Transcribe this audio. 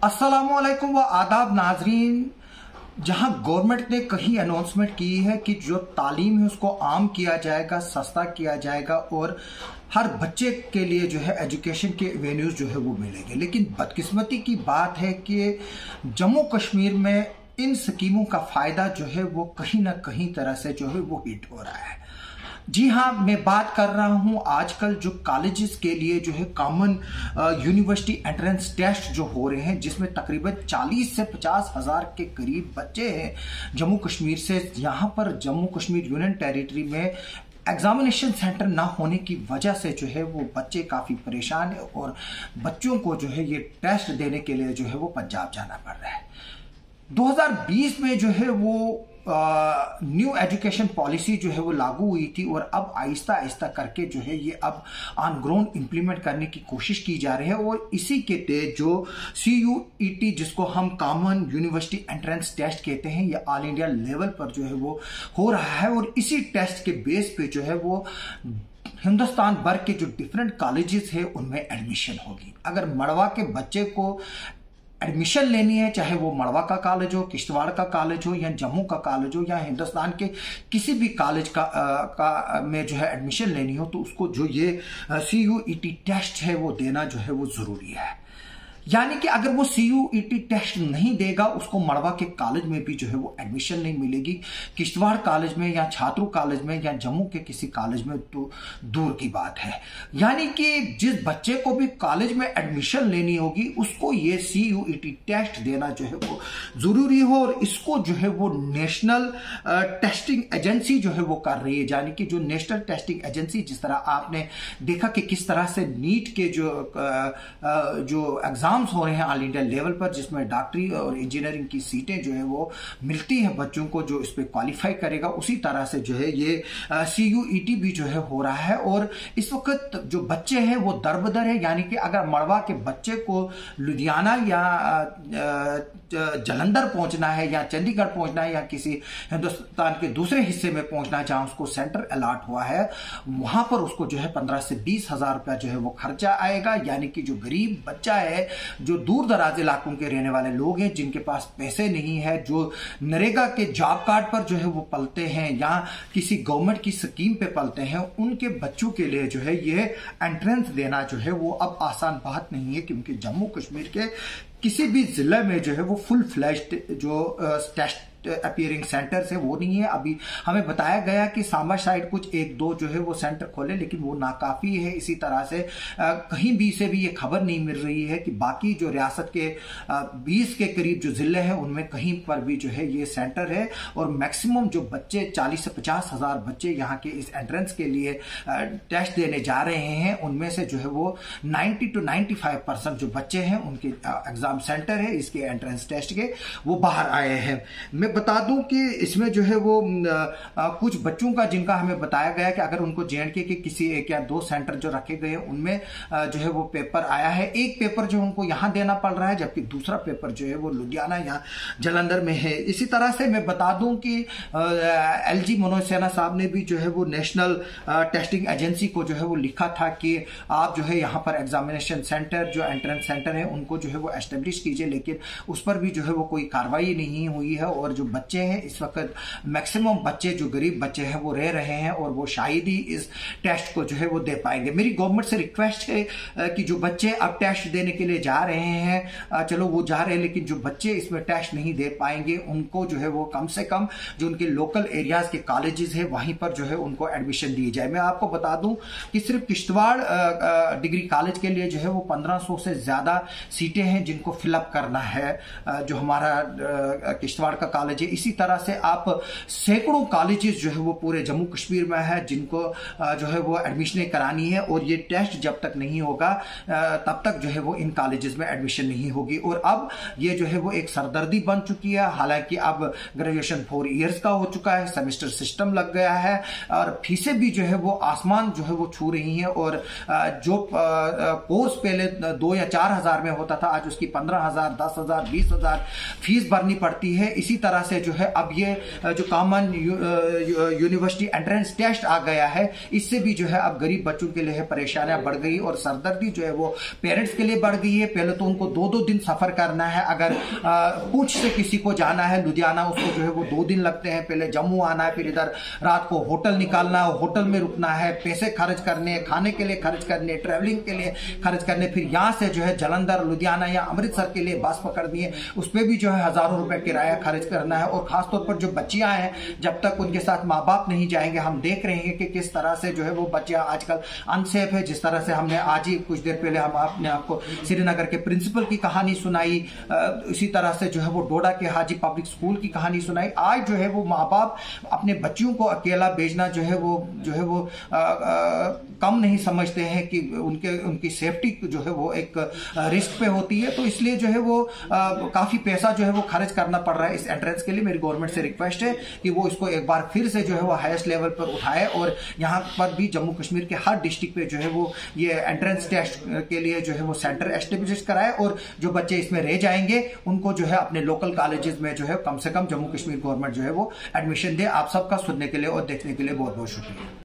अस्सलामुअलैकुम व आदाब नाजरीन। जहां गवर्नमेंट ने कहीं अनाउंसमेंट की है कि जो तालीम है उसको आम किया जाएगा, सस्ता किया जाएगा और हर बच्चे के लिए जो है एजुकेशन के वेन्यूज जो है वो मिलेंगे, लेकिन बदकिस्मती की बात है कि जम्मू कश्मीर में इन स्कीमों का फायदा जो है वो कहीं ना कहीं तरह से जो है वो हिट हो रहा है। जी हाँ, मैं बात कर रहा हूं आजकल जो कॉलेजेस के लिए जो है कॉमन यूनिवर्सिटी एंट्रेंस टेस्ट जो हो रहे हैं, जिसमें तकरीबन 40 से 50 हजार के करीब बच्चे हैं जम्मू कश्मीर से। यहां पर जम्मू कश्मीर यूनियन टेरिटरी में एग्जामिनेशन सेंटर ना होने की वजह से जो है वो बच्चे काफ़ी परेशान है और बच्चों को जो है ये टेस्ट देने के लिए जो है वो पंजाब जाना पड़ रहा है। 2020 में जो है वो न्यू एजुकेशन पॉलिसी जो है वो लागू हुई थी और अब आहिस्ता आहिस्ता करके जो है ये अब ऑन ग्राउंड इंप्लीमेंट करने की कोशिश की जा रही है और इसी के तहत जो CUET जिसको हम कॉमन यूनिवर्सिटी एंट्रेंस टेस्ट कहते हैं, ये ऑल इंडिया लेवल पर जो है वो हो रहा है और इसी टेस्ट के बेस पे जो है वो हिंदुस्तान भर के जो डिफरेंट कॉलेजेस है उनमें एडमिशन होगी। अगर मड़वा के बच्चे को एडमिशन लेनी है, चाहे वो मड़वा का कॉलेज हो, किश्तवाड़ का कॉलेज हो या जम्मू का कॉलेज हो या हिंदुस्तान के किसी भी कॉलेज का में जो है एडमिशन लेनी हो, तो उसको जो ये CUET टेस्ट है वो देना जो है वो जरूरी है। यानी कि अगर वो CUET टेस्ट नहीं देगा उसको मड़वा के कॉलेज में भी जो है वो एडमिशन नहीं मिलेगी, किश्तवाड़ कॉलेज में या छात्रों कॉलेज में या जम्मू के किसी कॉलेज में तो दूर की बात है। यानी कि जिस बच्चे को भी कॉलेज में एडमिशन लेनी होगी उसको ये CUET टेस्ट देना जो है वो जरूरी हो और इसको जो है वो नेशनल टेस्टिंग एजेंसी जो है वो कर रही है। यानी कि जो नेशनल टेस्टिंग एजेंसी, जिस तरह आपने देखा कि किस तरह से नीट के जो एग्जाम हो रहे हैं ऑल इंडिया लेवल पर, जिसमें डॉक्टरी और इंजीनियरिंग की सीटें जो है वो मिलती हैं बच्चों को जो इस पे क्वालिफाई करेगा, उसी तरह से जो है ये CUET भी जो है हो रहा है। और इस वक्त जो बच्चे हैं वो दरबदर है। यानी कि अगर मड़वा के बच्चे को लुधियाना या जलंधर पहुंचना है या चंडीगढ़ पहुंचना है या किसी हिंदुस्तान के दूसरे हिस्से में पहुंचना है जहां उसको सेंटर अलॉट हुआ है, वहां पर उसको जो है 15 से 20 हजार रुपया जो है वो खर्चा आएगा। यानी कि जो गरीब बच्चा है, जो दूर दराज इलाकों के रहने वाले लोग हैं, जिनके पास पैसे नहीं है, जो नरेगा के जॉब कार्ड पर जो है वो पलते हैं या किसी गवर्नमेंट की स्कीम पे पलते हैं, उनके बच्चों के लिए जो है ये एंट्रेंस देना जो है वो अब आसान बात नहीं है, क्योंकि जम्मू कश्मीर के किसी भी जिले में जो है वो फुल फ्लैश्ड जो टेस्ट अपीयरिंग सेंटर्स है वो नहीं है। अभी हमें बताया गया कि सांबा साइड कुछ एक दो जो है वो सेंटर खोले, लेकिन वो नाकाफी है। इसी तरह से कहीं भी से भी ये खबर नहीं मिल रही है कि बाकी जो रियासत के 20 के करीब जो जिले हैं उनमें कहीं पर भी जो है ये सेंटर है और मैक्सिमम जो बच्चे 40 से 50 हजार बच्चे यहाँ के इस एंट्रेंस के लिए टेस्ट देने जा रहे हैं, उनमें से जो है वो 90 to 95% जो बच्चे हैं उनके एग्जाम सेंटर है इसके एंट्रेंस टेस्ट के वो बाहर आए हैं। मैं बता दूं कि इसमें जो है वो कुछ बच्चों का जिनका हमें बताया गया कि अगर उनको JNK के किसी एक या दो सेंटर जो रखे गए हैं उनमें जो है वो पेपर आया है, एक पेपर जो उनको यहां देना पड़ रहा है जबकि दूसरा पेपर जो है वो लुधियाना या जलंधर में है। इसी तरह से मैं बता दूं कि LG मनोज सिन्हा साहब ने भी जो है वो नेशनल टेस्टिंग एजेंसी को जो है वो लिखा था कि आप जो है यहाँ पर एग्जामिनेशन सेंटर जो एंट्रेंस सेंटर है उनको जो है वो एस्टेब्लिश कीजिए, लेकिन उस पर भी जो है वो कोई कार्रवाई नहीं हुई है और जो बच्चे हैं इस वक्त मैक्सिमम बच्चे जो गरीब बच्चे हैं वो रह रहे हैं और वो शायद ही इस टेस्ट को जो है वो दे पाएंगे। मेरी गवर्नमेंट से रिक्वेस्ट है कि जो बच्चे अब टेस्ट देने के लिए जा रहे हैं, चलो वो जा रहे हैं, लेकिन जो बच्चे इसमें टेस्ट नहीं दे पाएंगे उनको जो है वो कम से कम जो उनके लोकल एरियाज के कॉलेजेस है वहीं पर जो है उनको एडमिशन दी जाए। मैं आपको बता दूं कि सिर्फ किश्तवाड़ डिग्री कॉलेज के लिए जो है वो 1500 से ज्यादा सीटें हैं जिनको फिलअप करना है, जो हमारा किश्तवाड़ का कॉलेज है। इसी तरह से आप सैकड़ों कॉलेजेस जो है वो पूरे जम्मू कश्मीर में है जिनको जो है वो एडमिशन करानी है और ये टेस्ट जब तक नहीं होगा तब तक जो है वो इन कॉलेजेस में एडमिशन नहीं होगी। और अब ये जो है वो एक सरदर्दी बन चुकी है। हालांकि अब ग्रेजुएशन 4 इयर्स का हो चुका है, सेमेस्टर सिस्टम लग गया है और फीसें भी जो है वो आसमान जो है वो छू रही हैं और जो कोर्स पहले 2 या 4 हजार में होता था आज उसकी 15,000, 10,000, 20,000 फीस भरनी पड़ती है। इसी तरह तरह से जो है अब ये जो कॉमन यूनिवर्सिटी एंट्रेंस टेस्ट आ गया है, इससे भी जो है अब गरीब बच्चों के लिए परेशानियां बढ़ गई और सरदर्दी जो है वो पेरेंट्स के लिए बढ़ गई है। पहले तो उनको 2-2 दिन सफर करना है, अगर पूंछ से किसी को जाना है लुधियाना, उसको जो है वो 2 दिन लगते हैं। पहले जम्मू आना है, फिर इधर रात को होटल निकालना है, होटल में रुकना है, पैसे खर्च करने, खाने के लिए खर्च करने, ट्रैवलिंग के लिए खर्च करने, फिर यहां से जो है जलंधर, लुधियाना या अमृतसर के लिए बस पकड़नी है, उस पर भी जो है हजारों रुपए किराया खर्च करना है। और खासतौर पर जो बच्चियां हैं, जब तक उनके साथ माँ बाप नहीं जाएंगे, हम देख रहे हैं कि किस तरह से जो है वो बच्चियां आजकल अनसेफ है। जिस तरह से हमने आज ही कुछ देर पहले हम आपने आपको श्रीनगर के प्रिंसिपल की कहानी सुनाई, इसी तरह से जो है वो डोडा के हाजी पब्लिक स्कूल की कहानी सुनाई। आज जो है वो माँ बाप अपने बच्चियों को अकेला भेजना जो है वो कम नहीं समझते हैं कि उनकी सेफ्टी जो है वो एक रिस्क पे होती है। तो इसलिए जो है वो काफी पैसा जो है वो खर्च करना पड़ रहा है इस एंट्रेंस के लिए। मेरी गवर्नमेंट से रिक्वेस्ट है कि वो इसको एक बार फिर से जो है वो हाईएस्ट लेवल पर उठाए और यहाँ पर भी जम्मू कश्मीर के हर डिस्ट्रिक्ट पे जो है वो ये एंट्रेंस टेस्ट के लिए जो है वो सेंटर एस्टेब्लिश कराए और जो बच्चे इसमें रह जाएंगे उनको जो है अपने लोकल कॉलेजेस में जो है कम से कम जम्मू कश्मीर गवर्नमेंट जो है वो एडमिशन दे। आप सबका सुनने के लिए और देखने के लिए बहुत बहुत शुक्रिया।